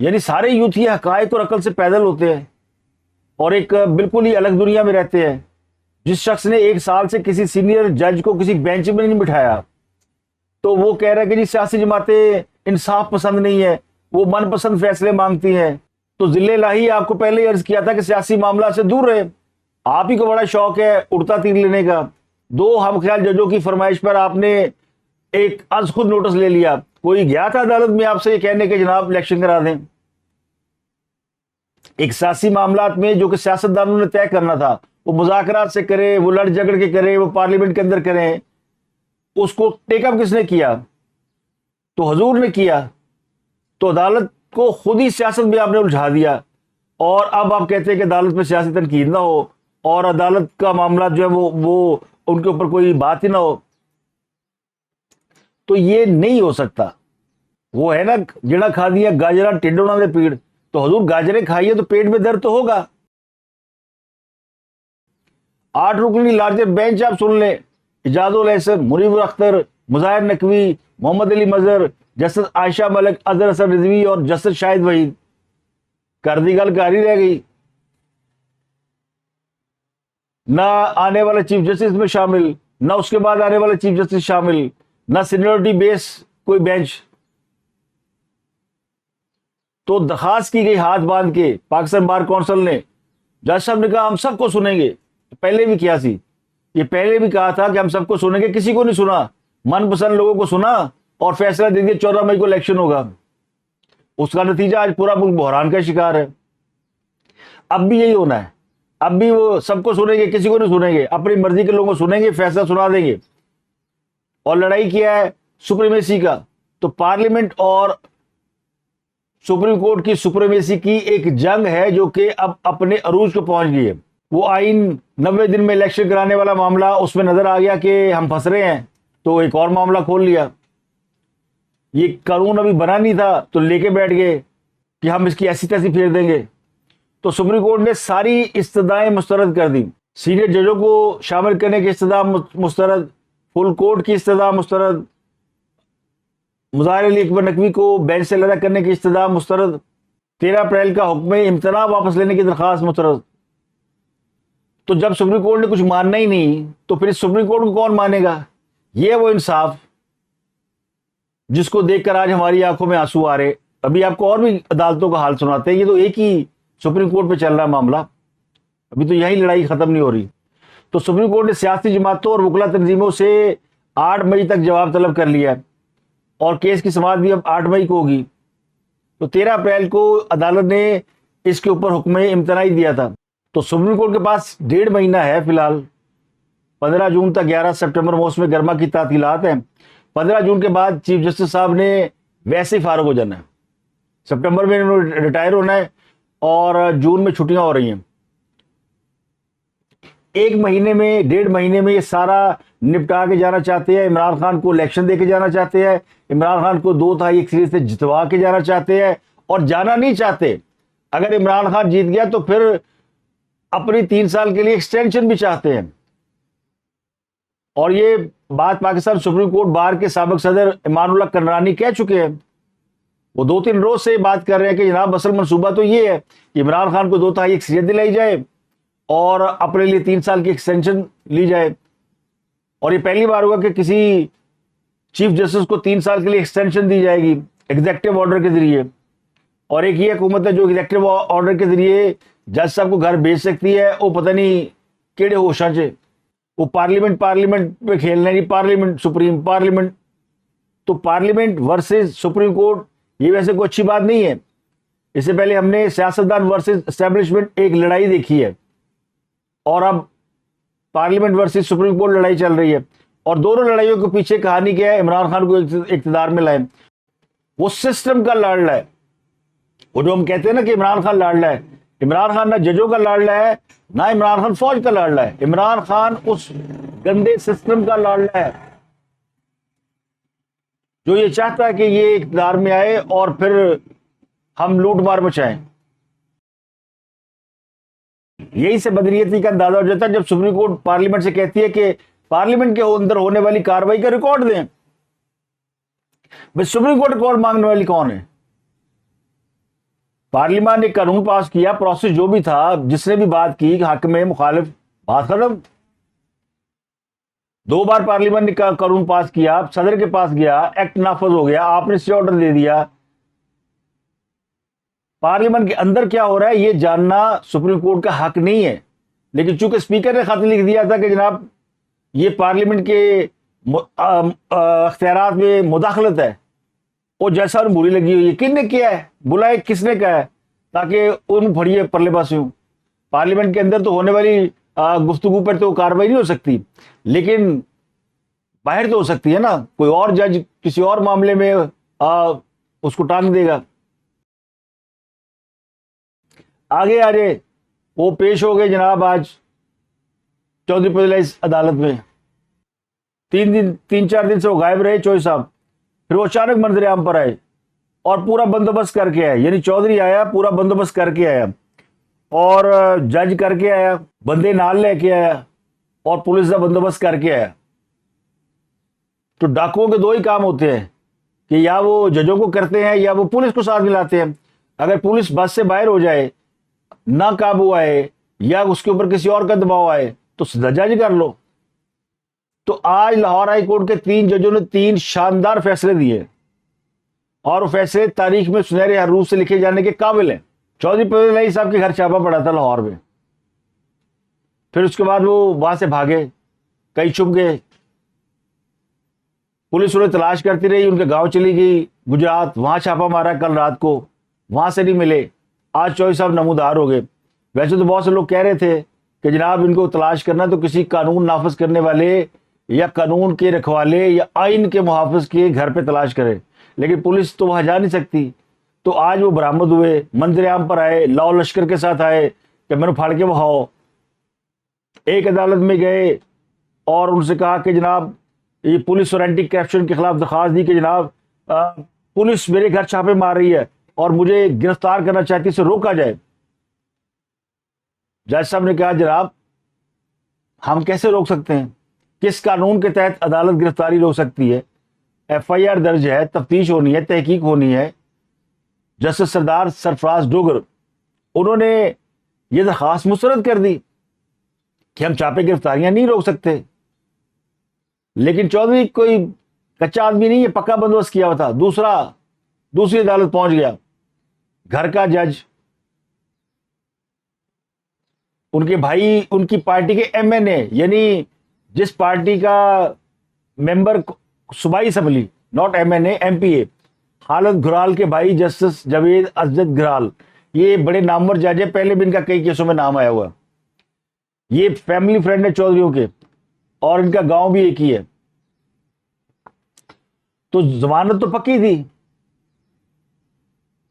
یعنی سارے یوتھ ہی حقائق اور عقل سے پیدل ہوتے ہیں اور ایک بالکل ہی الگ دنیا میں رہتے ہیں. جس شخص نے 1 سال سے کسی سینئر جج کو کسی بینچ میں نہیں بٹھایا تو وہ کہہ رہا ہے کہ جی سیاسی جماعتیں انصاف پسند نہیں ہے, وہ من پسند فیصلے مانگتی ہیں. تو ذل الہی آپ کو پہلے ہی عرض کیا تھا کہ سیاسی معاملات سے دور رہے. آپ ہی کو بڑا شوق ہے اڑتا تیر لینے کا. 2 ہم خیال ججوں کی فرمائش پر آپ نے ایک از خود نوٹس لے لیا. کوئی گیا تھا عدالت میں آپ سے یہ کہنے کہ جناب الیکشن کرا دیں؟ ایک سیاسی معاملات میں جو کہ سیاستدانوں نے طے کرنا تھا, وہ مذاکرات سے کرے, وہ لڑ جھگڑ کے کرے, وہ پارلیمنٹ کے اندر کریں, اس کو ٹیک اپ کس نے کیا؟ تو حضور نے کیا. تو عدالت کو خود ہی سیاست میں آپ نے الجھا دیا, اور اب آپ کہتے ہیں کہ عدالت میں سیاسی تنقید نہ ہو اور عدالت کا معاملات جو ہے وہ ان کے اوپر کوئی بات ہی نہ ہو. تو یہ نہیں ہو سکتا. وہ ہے نا جڑا کھا دیا گاجرا ٹڈونا دے پیڑ. تو حضور گاجریں کھائیے تو پیٹ میں درد تو ہوگا. 8 رکنی لارجر بینچ آپ سن لیں, اجاز الحسن, منیب اختر, مظاہر نقوی, محمد علی مظہر, جسٹس عائشہ ملک, اظہر حسن رضوی اور جسٹس شاہد وحید. کر دی گل کر ہی رہ گئی. نہ آنے والا چیف جسٹس میں شامل, نہ اس کے بعد آنے والا چیف جسٹس شامل, نہ سینیورٹی بیس کوئی بینچ. تو درخواست کی گئی ہاتھ باندھ کے پاکستان بار کونسل نے. جج صاحب نے کہا ہم سب کو سنیں گے. پہلے بھی کیا سی, یہ پہلے بھی کہا تھا کہ ہم سب کو سنیں گے, کسی کو نہیں سنا, من پسند لوگوں کو سنا اور فیصلہ دے دیا 14 مئی کو الیکشن ہوگا. اس کا نتیجہ آج پورا ملک بحران کا شکار ہے. اب بھی یہی ہونا ہے. اب بھی وہ سب کو سنیں گے, کسی کو نہیں سنیں گے, اپنی مرضی کے لوگوں کو سنیں گے, فیصلہ سنا دیں گے. اور لڑائی کیا ہے سپریمیسی کا. تو پارلیمنٹ اور سپریم کورٹ کی سپریمیسی کی ایک جنگ ہے جو کہ اب اپنے عروج کو پہنچ گئی ہے. وہ آئین 90 دن میں الیکشن کرانے والا معاملہ, اس میں نظر آ گیا کہ ہم پھنس رہے ہیں تو ایک اور معاملہ کھول لیا. یہ قانون ابھی بنا نہیں تھا تو لے کے بیٹھ گئے کہ ہم اس کی ایسی تیسی پھیر دیں گے. تو سپریم کورٹ نے ساری استدعائیں مسترد کر دی. سینئر ججوں کو شامل کرنے کی استدعا مسترد, فل کورٹ کی استدعا مسترد, مظاہر علی اکبر نقوی کو بینچ سے علیحدہ کرنے کی استدعا مسترد, 13 اپریل کا حکم امتناع واپس لینے کی درخواست مسترد. تو جب سپریم کورٹ نے کچھ ماننا ہی نہیں تو پھر سپریم کورٹ کو کون مانے گا؟ یہ وہ انصاف جس کو دیکھ کر آج ہماری آنکھوں میں آنسو آ رہے. ابھی آپ کو اور بھی عدالتوں کا حال سناتے ہیں, یہ تو ایک ہی سپریم کورٹ پہ چل رہا ہے معاملہ, ابھی تو یہی لڑائی ختم نہیں ہو رہی. تو سپریم کورٹ نے سیاسی جماعتوں اور وکلا تنظیموں سے 8 مئی تک جواب طلب کر لیا ہے اور کیس کی سماعت بھی اب 8 مئی کو ہوگی. تو 13 اپریل کو عدالت نے اس کے اوپر حکم امتناعی دیا تھا. تو سپریم کورٹ کے پاس 1.5 مہینہ ہے فی الحال. 15 جون تک 11 سپٹمبر موسم گرما کی تعطیلات ہیں. 15 جون کے بعد چیف جسٹس صاحب نے ویسے ہی فارغ ہو جانا ہے. سپٹمبر میں انہوں نے ریٹائر ہونا ہے اور جون میں چھٹیاں ہو رہی ہیں. 1 مہینے میں 1.5 مہینے میں یہ سارا نپٹا کے جانا چاہتے ہیں. عمران خان کو الیکشن دے کے جانا چاہتے ہیں, عمران خان کو 2/3 اکثریت سے جتوا کے جانا چاہتے ہیں, اور جانا نہیں چاہتے. اگر عمران خان جیت گیا تو پھر اپنی 3 سال کے لیے ایکسٹینشن بھی چاہتے ہیں. اور یہ بات پاکستان سپریم کورٹ بار کے سابق صدر امان اللہ کنرانی کہہ چکے ہیں. وہ 2-3 روز سے بات کر رہے ہیں کہ جناب اصل منصوبہ تو یہ ہے کہ عمران خان کو 2/3 اکثریت دلائی جائے اور اپنے لیے 3 سال کی ایکسٹینشن لی جائے. اور یہ پہلی بار ہوا کہ کسی چیف جسٹس کو 3 سال کے لیے ایکسٹینشن دی جائے گی ایگزیکٹو آرڈر کے ذریعے. اور ایک یہ حکومت ہے جو ایگزیکٹو آرڈر کے ذریعے جج صاحب کو گھر بھیج سکتی ہے. وہ پتہ نہیں کیڑے ہوشاں چ وہ پارلیمنٹ پہ کھیلنا نہیں, پارلیمنٹ سپریم پارلیمنٹ. تو پارلیمنٹ ورسز سپریم کورٹ یہ ویسے کوئی اچھی بات نہیں ہے. اس سے پہلے ہم نے سیاستدان ورسز اسٹیبلشمنٹ ایک لڑائی دیکھی ہے, اور اب پارلیمنٹ ورسز سپریم کورٹ لڑائی چل رہی ہے. اور دونوں لڑائیوں کے پیچھے کہانی کیا ہے؟ عمران خان کو اقتدار میں لائیں. وہ سسٹم کا لاڑلا ہے. وہ جو ہم کہتے ہیں نا کہ عمران خان لاڑلا ہے, عمران خان نہ ججوں کا لاڑلا ہے نہ عمران خان فوج کا لاڑلا ہے. عمران خان اس گندے سسٹم کا لاڑلا ہے جو یہ چاہتا ہے کہ یہ اقتدار میں آئے اور پھر ہم لوٹ مار مچائیں. یہی سے بدنیتی کا اندازہ ہو جاتا ہے جب سپریم کورٹ پارلیمنٹ سے کہتی ہے کہ پارلیمنٹ کے اندر ہونے والی کاروائی کا ریکارڈ دیں. بھائی سپریم کورٹ ریکارڈ مانگنے والی کون ہے؟ پارلیمان نے قانون پاس کیا، پروسیس جو بھی تھا، جس نے بھی بات کی حق میں مخالف، بات ختم. 2 بار پارلیمان نے قانون پاس کیا، صدر کے پاس گیا، ایکٹ نافذ ہو گیا، آپ نے اسٹے آرڈر دے دیا. پارلیمان کے اندر کیا ہو رہا ہے یہ جاننا سپریم کورٹ کا حق نہیں ہے. لیکن چونکہ اسپیکر نے خط لکھ دیا تھا کہ جناب یہ پارلیمنٹ کے اختیارات میں مداخلت ہے، وہ جیسا انہیں بری لگی ہوئی ہے. کن نے کیا ہے؟ بلائے کس نے کہا ہے؟ تاکہ ان پھڑیے پرلے پاس ہوں. پارلیمنٹ کے اندر تو ہونے والی گفتگو پر تو کاروائی نہیں ہو سکتی، لیکن باہر تو ہو سکتی ہے نا. کوئی اور جج کسی اور معاملے میں اس کو ٹانگ دے گا. آگے آ جائے، وہ پیش ہو گئے جناب آج چودھری پرزیل عدالت میں. 3-4 دن سے وہ غائب رہے چوہدری صاحب. پھر وہ اچانک منظر عام پر آئے اور پورا بندوبست کر کے آیا. یعنی چودھری آیا، پورا بندوبست کر کے آیا، اور جج کر کے آیا، بندے نال لے کے آیا، اور پولیس کا بندوبست کر کے آیا. تو ڈاکوؤں کے 2 ہی کام ہوتے ہیں کہ یا وہ ججوں کو کرتے ہیں یا وہ پولیس کو ساتھ ملاتے ہیں. اگر پولیس بس سے باہر ہو جائے، نہ قابو آئے، یا اس کے اوپر کسی اور کا دباؤ آئے، تو سیدھا جج کر لو. تو آج لاہور ہائی کورٹ کے 3 ججوں نے 3 شاندار فیصلے دیے، اور وہ فیصلے تاریخ میں سنہرے حروف سے لکھے جانے کے قابل ہیں. چودھری پرزیل صاحب کے گھر چھاپا پڑا تھا لاہور میں. پھر اس کے بعد وہ وہاں سے بھاگے، کئی چھپ گئے. پولیس انہیں تلاش کرتی رہی، ان کے گاؤں چلی گئی گجرات، وہاں چھاپا مارا کل رات کو، وہاں سے نہیں ملے. آج چودھری صاحب نمودار ہو گئے. ویسے تو بہت سے لوگ کہہ رہے تھے کہ جناب ان کو تلاش کرنا تو کسی قانون نافذ کرنے والے یا قانون کے رکھوالے یا آئین کے محافظ کے گھر پہ تلاش کرے، لیکن پولیس تو وہاں جا نہیں سکتی. تو آج وہ برآمد ہوئے، منظر عام پر آئے، لاؤ لشکر کے ساتھ آئے کہ میں نے پھاڑ کے بہاؤ. ایک عدالت میں گئے اور ان سے کہا کہ جناب یہ پولیس اور اینٹی کرپشن کے خلاف درخواست دی کہ جناب پولیس میرے گھر چھاپے مار رہی ہے اور مجھے گرفتار کرنا چاہتی ہے، اسے روکا جائے. جج صاحب نے کہا جناب ہم کیسے روک سکتے ہیں؟ کس قانون کے تحت عدالت گرفتاری روک سکتی ہے؟ FIR درج ہے، تفتیش ہونی ہے، تحقیق ہونی ہے. جسٹس سردار سرفراز ڈوگر انہوں نے یہ درخواست مسترد کر دی کہ ہم چھاپے گرفتاریاں نہیں روک سکتے. لیکن چودھری کوئی کچا آدمی نہیں ہے، پکا بندوبست کیا ہوا تھا. دوسری عدالت پہنچ گیا. گھر کا جج، ان کے بھائی، ان کی پارٹی کے MNA، یعنی جس پارٹی کا ممبر صوبائی اسمبلی، ناٹ MNA، MPA، خالد گھرال کے بھائی جسٹس جاوید اسجد گھرال، یہ بڑے نامور جج ہے. پہلے بھی ان کا کئی کیسوں میں نام آیا ہوا. یہ فیملی فرینڈ ہے چودھریوں کے، اور ان کا گاؤں بھی ایک ہی ہے. تو ضمانت تو پکی تھی.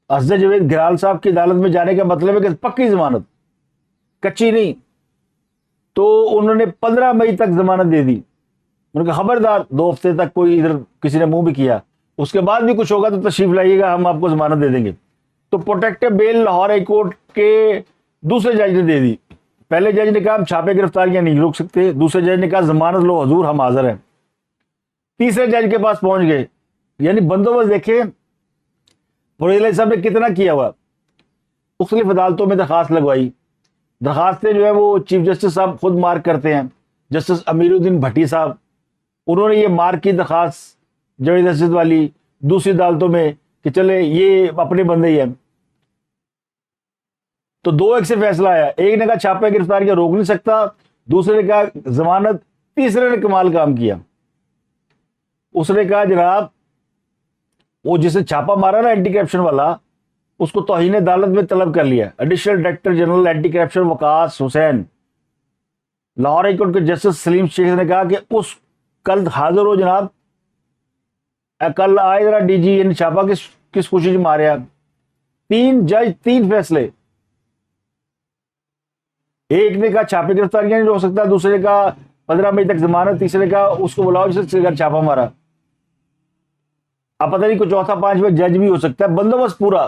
اسجد جاوید گھرال صاحب کی عدالت میں جانے کا مطلب ہے کہ پکی ضمانت، کچی نہیں. تو انہوں نے 15 مئی تک ضمانت دے دی. انہوں نے کہا خبردار 2 ہفتے تک کوئی ادھر کسی نے منہ بھی کیا، اس کے بعد بھی کچھ ہوگا تو تشریف لائیے گا، ہم آپ کو ضمانت دے دیں گے. تو پروٹیکٹیو بیل لاہور ہائی کورٹ کے دوسرے جج نے دے دی. پہلے جج نے کہا ہم چھاپے گرفتاریاں نہیں روک سکتے، دوسرے جج نے کہا ضمانت لو حضور ہم حاضر ہیں. تیسرے جج کے پاس پہنچ گئے. یعنی بندوبست دیکھیں پرزیل صاحب نے کتنا کیا ہوا. مختلف عدالتوں میں درخواست لگوائی. درخواستیں جو ہے وہ چیف جسٹس صاحب خود مارک کرتے ہیں. جسٹس امیر الدین بھٹی صاحب انہوں نے یہ مارک کی درخواست جاوید اسجد والی دوسری عدالتوں میں کہ چلے یہ اپنے بندے ہی ہیں. تو 2-1 سے فیصلہ آیا. ایک نے کہا چھاپے گرفتاریاں روک نہیں سکتا، دوسرے نے کہا ضمانت، تیسرے نے کمال کام کیا. اس نے کہا جناب وہ جسے چھاپا مارا نا اینٹی کرپشن والا، اس کو توہین عدالت میں طلب کر لیا. Additional director general anti corruption Waqas Hussain. Lahore high court کے جسٹس سلیم شیخ نے کہا کہ اس کل حاضر ہو جناب، کل آئے ذرا DG، یعنی چھاپا کس خوشی سے مارے آپ. 3 جج 3 فیصلے. ایک نے کہا چھاپے گرفتاریاں نہیں روک سکتا، دوسرے نے کہا 15 مئی تک ضمانت، تیسرے نے کہا اس کو بلاؤ جس سے چھاپا مارا. اب پتہ نہیں کوئی چوتھا 5واں جج بھی ہو سکتا ہے. بندوبست پورا.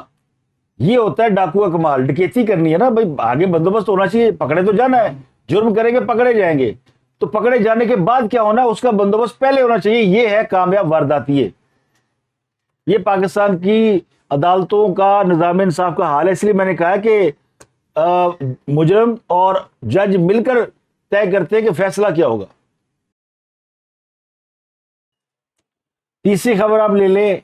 یہ ہوتا ہے ڈاکو کا کمال. ڈکیتی کرنی ہے نا بھائی، آگے بندوبست ہونا چاہیے. پکڑے تو جانا ہے، جرم کریں گے پکڑے جائیں گے، تو پکڑے جانے کے بعد کیا ہونا ہے اس کا بندوبست پہلے ہونا چاہیے. یہ ہے کامیاب وارداتی ہے. یہ پاکستان کی عدالتوں کا نظام انصاف کا حال ہے. اس لیے میں نے کہا کہ مجرم اور جج مل کر طے کرتے ہیں کہ فیصلہ کیا ہوگا. تیسری خبر آپ لے لیں.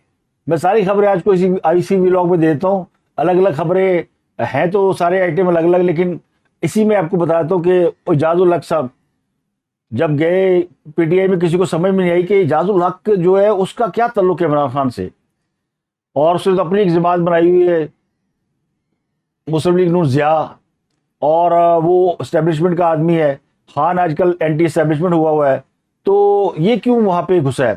میں ساری خبریں آج کو اسی ولاگ میں دیتا ہوں. الگ الگ خبریں ہیں تو سارے آئٹم الگ الگ, لیکن اسی میں آپ کو بتاتا ہوں کہ اعجاز الحق صاحب جب گئے پی ٹی آئی میں, کسی کو سمجھ میں نہیں آئی کہ اعجاز الحق جو ہے اس کا کیا تعلق ہے عمران خان سے, اور اس نے تو اپنی ایک جماعت بنائی ہوئی ہے مسلم لیگ نون ضیاء, اور وہ اسٹیبلشمنٹ کا آدمی ہے. خان آج کل اینٹی اسٹیبلشمنٹ ہوا ہے, تو یہ کیوں وہاں پہ گھسا ہے؟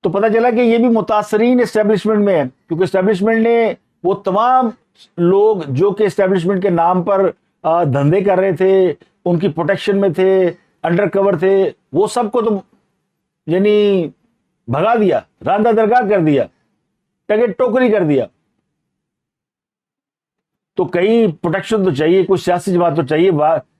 تو پتہ چلا کہ یہ بھی متاثرین اسٹیبلشمنٹ میں ہے, کیونکہ اسٹیبلشمنٹ نے وہ تمام لوگ جو کہ اسٹیبلشمنٹ کے نام پر دھندے کر رہے تھے, ان کی پروٹیکشن میں تھے, انڈر کور تھے, وہ سب کو تو یعنی بھگا دیا, راندہ درگاہ کر دیا, ٹکٹ ٹوکری کر دیا. تو کہیں پروٹیکشن تو چاہیے, کوئی سیاسی جماعت تو چاہیے.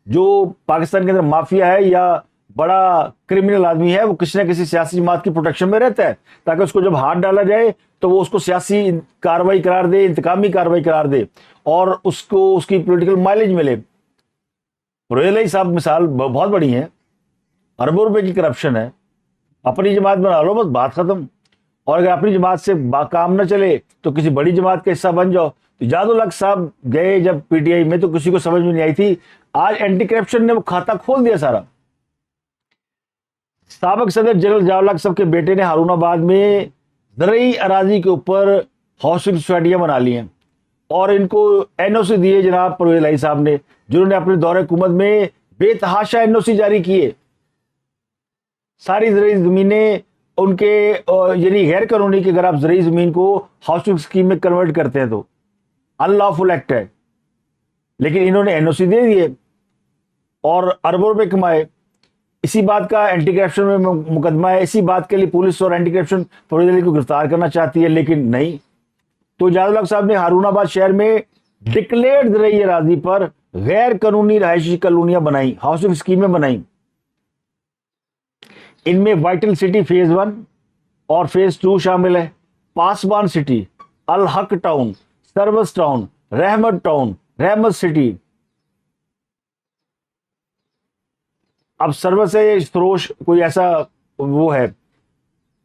جو پاکستان کے اندر مافیا ہے یا بڑا کرمنل آدمی ہے, وہ کسی نہ کسی سیاسی جماعت کی پروٹیکشن میں رہتا ہے, تاکہ اس کو جب ہاتھ ڈالا جائے تو وہ اس کو سیاسی کاروائی قرار دے, انتقامی کاروائی قرار دے, اور اس کو اس کی پولیٹیکل مائلیج ملے. پرویز علی صاحب مثال بہت بڑی ہیں, اربوں روپے کی کرپشن ہے. اپنی جماعت بنا لو, بس بات ختم. اور اگر اپنی جماعت سے کام نہ چلے تو کسی بڑی جماعت کا حصہ بن جاؤ. اعجاز الحق صاحب گئے جب پی ٹی آئی میں تو کسی کو سمجھ میں نہیں آئی تھی. آج اینٹی کرپشن نے وہ کھاتا کھول دیا سارا. سابق صدر جنرل ضیاء الحق صاحب کے بیٹے نے ہارون آباد میں زرعی اراضی کے اوپر ہاؤسنگ سوسائٹیاں بنا لی ہیں, اور ان کو این او سی دیے جناب پرویز علی صاحب نے, جنہوں نے اپنے دور حکومت میں بے تحاشا این او سی جاری کیے. ساری زرعی زمینیں ان کے یعنی غیر قانونی کہ اگر آپ زرعی زمین کو ہاؤسنگ اسکیم میں کنورٹ کرتے ہیں تو انلافل ایکٹ ہے, لیکن انہوں نے این او سی دے دیے اور اربوں روپے کمائے. اسی بات کا اینٹی کرپشن میں مقدمہ ہے, اسی بات کے لیے پولیس اور اینٹی کرپشن پرویز علی کو گرفتار کرنا چاہتی ہے, لیکن نہیں. تو اعجاز الحق صاحب نے ہارون آباد شہر میں ڈکلیئرڈ زرعی اراضی پر غیر قانونی رہائشی کالونیاں بنائی, ہاؤسنگ اسکیمیں بنائی. ان میں وائٹل سٹی فیز 1 اور فیز 2 شامل ہے, پاسبان سٹی, الحق ٹاؤن, سروس ٹاؤن, رحمت ٹاؤن, رحمت سٹی. اب سروس ہے سروش کوئی ایسا وہ ہے.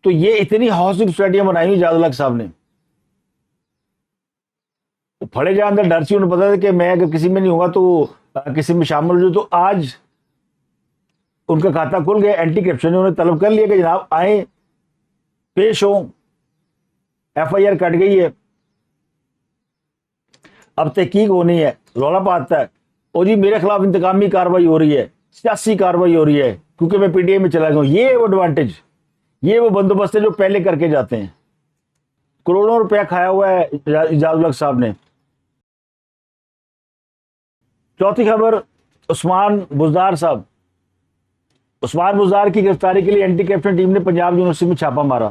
تو یہ اتنی ہاؤسنگ سوسائٹیاں بنائی ہوئی اعجاز الحق صاحب نے. پھڑے جا اندر ڈر سی, انہیں پتا تھا کہ میں اگر کسی میں نہیں ہوں گا تو کسی میں شامل ہو جاؤں. تو آج ان کا کھاتا کھل گیا. اینٹی کرپشن نے انہیں طلب کر لیا کہ جناب آئیں پیش ہوں, ایف آئی آر کٹ گئی ہے, اب تحقیق ہونی ہے. رولا پاتا ہے اور جی میرے خلاف انتقامی کاروائی ہو رہی ہے, سیاسی کاروائی ہو رہی ہے کیونکہ میں پی ٹی آئی میں چلا گیا ہوں. یہ وہ ایڈوانٹیج, یہ وہ بندوبست ہے جو پہلے کر کے جاتے ہیں. کروڑوں روپیہ کھایا ہوا ہے اعجاز الحق صاحب نے. چوتھی خبر, عثمان بزدار صاحب. عثمان بزدار کی گرفتاری کے لیے اینٹی کرپشن ٹیم نے پنجاب یونیورسٹی میں چھاپا مارا.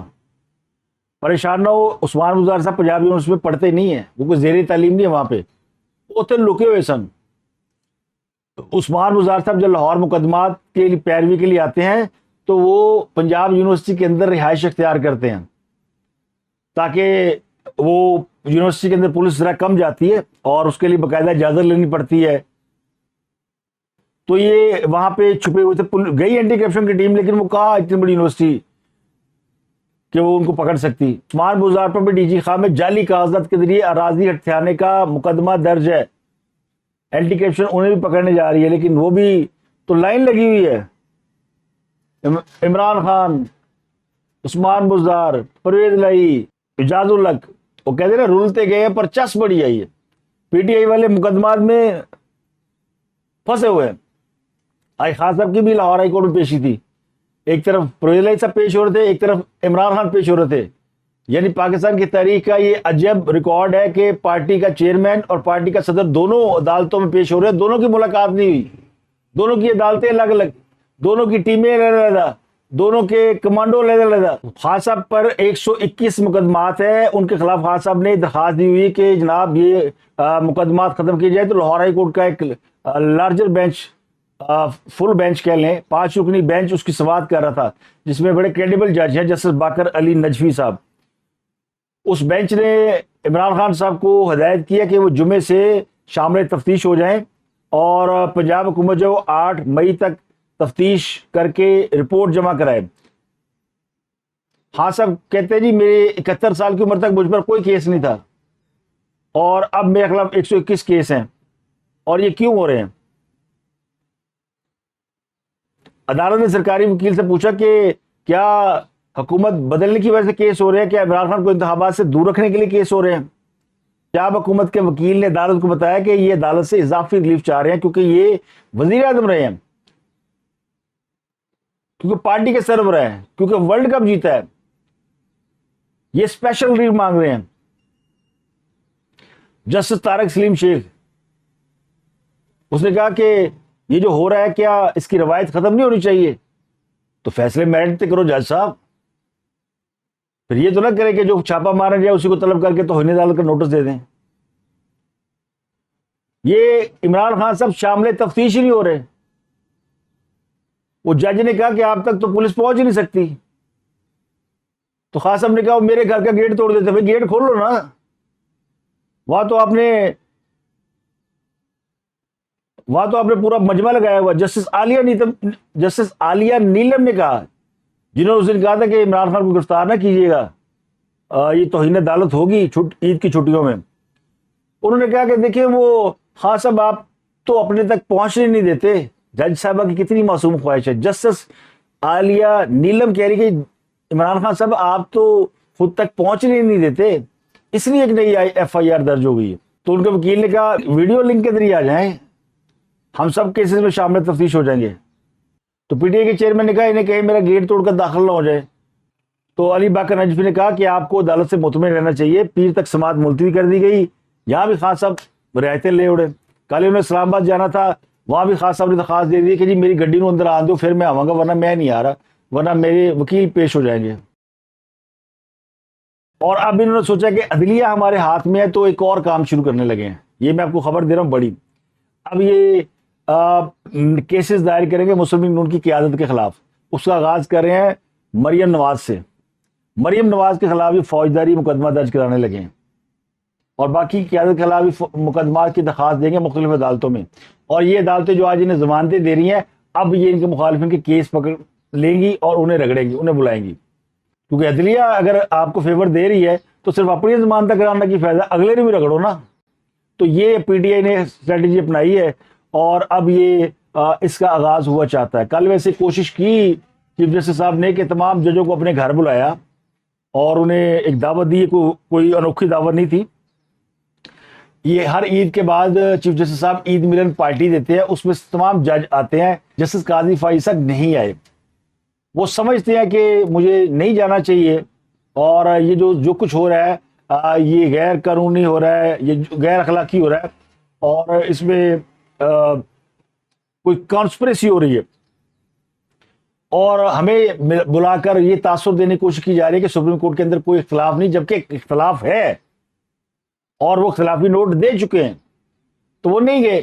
پریشان نہ ہو, عثمان بزدار صاحب پنجاب یونیورسٹی میں پڑھتے نہیں ہیں, وہ کوئی زیر تعلیم نہیں ہے وہاں پہ, وہ تھے لکے ہوئے سن. عثمان بزدار صاحب جب لاہور مقدمات کے لیے پیروی کے لیے آتے ہیں تو وہ پنجاب یونیورسٹی کے اندر رہائش اختیار کرتے ہیں, تاکہ وہ یونیورسٹی کے اندر پولیس ذرا کم جاتی ہے اور اس کے لیے باقاعدہ اجازت لینی پڑتی ہے. تو یہ وہاں پہ چھپے ہوئے تھے. گئی اینٹی کرپشن کی ٹیم, لیکن وہ کہاں اتنی بڑی یونیورسٹی کہ وہ ان کو پکڑ سکتی. عثمان بزدار پر بھی ڈی جی خواہ میں جعلی کاغذات کے ذریعے اراضی ہتھیانے کا مقدمہ درج ہے. اینٹی کرپشن انہیں بھی پکڑنے جا رہی ہے, لیکن وہ بھی تو لائن لگی ہوئی ہے. عمران خان, عثمان بزدار, پرویز علی, اعجاز الحق, وہ کہتے ہیں نا رولتے گئے پر چس بڑی آئی ہے. پی ٹی آئی والے مقدمات میں پھنسے ہوئے ہیں. آج خان صاحب کی بھی لاہور ہائی کورٹ میں پیشی تھی. ایک طرف پرویز علی صاحب پیش ہو رہے تھے, ایک طرف عمران خان پیش ہو رہے تھے. یعنی پاکستان کی تاریخ کا یہ عجب ریکارڈ ہے کہ پارٹی کا چیئرمین اور پارٹی کا صدر دونوں عدالتوں میں پیش ہو رہے ہیں. دونوں کی ملاقات نہیں ہوئی, دونوں کی عدالتیں الگ الگ, دونوں کی ٹیمیں علیحدہ, دونوں کے کمانڈو علیحدہ. خان صاحب پر 121 مقدمات ہیں. ان کے خلاف خان صاحب نے درخواست دی ہوئی کہ جناب یہ مقدمات ختم کیے جائے. تو لاہور ہائی کورٹ کا ایک لارجر بینچ, فل بینچ کہہ لیں, 5 رکنی بینچ اس کی سماعت کر رہا تھا, جس میں بڑے کریڈیبل جج ہیں جسٹس باقر علی نجفی صاحب. اس بینچ نے عمران خان صاحب کو ہدایت کیا کہ وہ جمعے سے شامل تفتیش ہو جائیں اور پنجاب حکومت جو 8 مئی تک تفتیش کر کے رپورٹ جمع کرائے. خان صاحب کہتے ہیں جی میرے 71 سال کی عمر تک مجھ پر کوئی کیس نہیں تھا اور اب میرے خلاف 121 کیس ہیں, اور یہ کیوں ہو رہے ہیں؟ عدالت نے سرکاری وکیل سے پوچھا کہ کیا حکومت بدلنے کی وجہ سے کیس ہو رہے ہیں, کیا عمران خان کو انتخابات سے دور رکھنے کے لیے کیس ہو رہے ہیں؟ پنجاب حکومت کے وکیل نے عدالت کو بتایا کہ یہ عدالت سے اضافی ریلیف چاہ رہے ہیں کیونکہ یہ وزیر اعظم رہے ہیں, کیونکہ پارٹی کے سربراہ ہیں, کیونکہ ورلڈ کپ جیتا ہے. یہ اسپیشل ریلیف مانگ رہے ہیں. جسٹس طارق سلیم شیخ, اس نے کہا کہ یہ جو ہو رہا ہے کیا اس کی روایت ختم نہیں ہونی چاہیے؟ تو فیصلے میرٹ پہ کرو جج صاحب, پھر یہ تو نہ کرے کہ جو چھاپا مارا جائے اسی کو طلب کر کے توہین عدالت کا نوٹس دے دیں. یہ عمران خان صاحب شامل تفتیش ہی نہیں ہو رہے. وہ جج نے کہا کہ آپ تک تو پولیس پہنچ ہی نہیں سکتی, تو خان صاحب نے کہا وہ میرے گھر کا گیٹ توڑ دیتے. بھائی گیٹ کھول لو نا, وہاں تو آپ نے پورا مجمع لگایا ہوا. جسٹس عالیہ نیلم نے کہا, جنہوں نے اس دن کہا تھا کہ عمران خان کو گرفتار نہ کیجیے گا, یہ توہین عدالت ہوگی عید کی چھٹیوں میں. انہوں نے کہا کہ دیکھیں وہ خان صاحب آپ تو اپنے تک پہنچنے نہیں دیتے. جج صاحبہ کی کتنی معصوم خواہش ہے. جسٹس عالیہ نیلم کہہ رہی کہ عمران خان صاحب آپ تو خود تک پہنچنے نہیں دیتے, اس لیے ایک نئی FIR درج ہو گئی ہے. تو ان کے وکیل نے کہا ویڈیو لنک کے ذریعے آ جائیں, ہم سب کیسز میں شامل تفتیش ہو جائیں گے. تو PTI کے چیئرمین نے کہا انہیں کہیں میرا گیٹ توڑ کر داخل نہ ہو جائے. تو علی باقر نجفی نے کہا کہ آپ کو عدالت سے مطمئن رہنا چاہیے, پیر تک سماعت ملتوی کر دی گئی. یہاں بھی خان صاحب رعایتیں لے اڑے. کل انہوں نے اسلام آباد جانا تھا, وہاں بھی خان صاحب نے درخواست دے دی کہ جی میری گڈی نو اندر آن دو پھر میں آواں گا, ورنہ میں نہیں آ رہا, ورنہ میرے وکیل پیش ہو جائیں گے. اور اب انہوں نے سوچا کہ عدلیہ ہمارے ہاتھ میں ہے تو ایک اور کام شروع کرنے لگے ہیں. یہ میں آپ کو خبر دے رہا ہوں بڑی. اب یہ کیسز دائر کریں گے مسلم لیگ نون کی قیادت کے خلاف. اس کا آغاز کر رہے ہیں مریم نواز سے. مریم نواز کے خلاف یہ فوجداری مقدمہ درج کرانے لگے ہیں, اور باقی قیادت کے خلاف بھی مقدمات کی درخواست دیں گے مختلف عدالتوں میں. اور یہ عدالتیں جو آج انہیں ضمانتیں دے رہی ہیں, اب یہ ان کے مخالفین کے کیس پکڑ لیں گی اور انہیں رگڑیں گی, انہیں بلائیں گی. کیونکہ عدلیہ اگر آپ کو فیور دے رہی ہے تو صرف اپنی ضمانتیں کرانا کی فائدہ, اگلے نے بھی رگڑو نا. تو یہ PTI نے اسٹریٹجی اپنائی ہے, اور اب یہ اس کا آغاز ہوا چاہتا ہے. کل ویسے کوشش کی چیف جسٹس صاحب نے کہ تمام ججوں کو اپنے گھر بلایا اور انہیں ایک دعوت دی. کوئی انوکھی دعوت نہیں تھی. یہ ہر عید کے بعد چیف جسٹس صاحب عید ملن پارٹی دیتے ہیں, اس میں تمام جج آتے ہیں. جسٹس قاضی فائز نہیں آئے. وہ سمجھتے ہیں کہ مجھے نہیں جانا چاہیے, اور یہ جو کچھ ہو رہا ہے یہ غیر قانونی ہو رہا ہے, یہ غیر اخلاقی ہو رہا ہے, اور اس میں کوئی کانسپریسی ہو رہی ہے. اور ہمیں بلا کر یہ تاثر دینے کی کوشش کی جا رہی ہے کہ سپریم کورٹ کے اندر کوئی اختلاف نہیں, جبکہ اختلاف ہے اور وہ اختلافی نوٹ دے چکے ہیں. تو وہ نہیں گئے,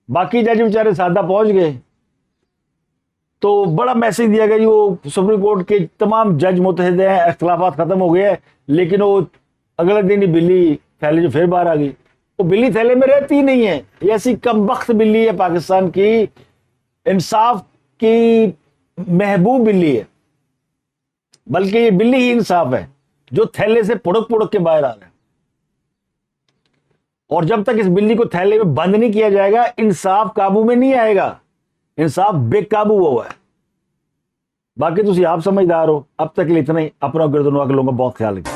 باقی جج بیچارے سادہ پہنچ گئے. تو بڑا میسج دیا گیا جی وہ سپریم کورٹ کے تمام جج متحد ہیں, اختلافات ختم ہو گئے ہیں, لیکن وہ اگلے دن ہی بلی تھیلے جو پھر باہر آ گئی. وہ بلی تھیلے میں رہتی ہی نہیں ہے. یہ ایسی کم بخت بلی ہے پاکستان کی, انصاف کی محبوب بلی ہے, بلکہ یہ بلی ہی انصاف ہے جو تھیلے سے پڑک پڑک کے باہر آ رہا ہے. اور جب تک اس بلی کو تھیلے میں بند نہیں کیا جائے گا انصاف قابو میں نہیں آئے گا. انصاف بے قابو ہوا ہے. باقی تسی آپ سمجھدار ہو. اب تک کے لیے اتنا ہی. اپنا گردنوا کے لوگوں کا بہت خیال رکھیں.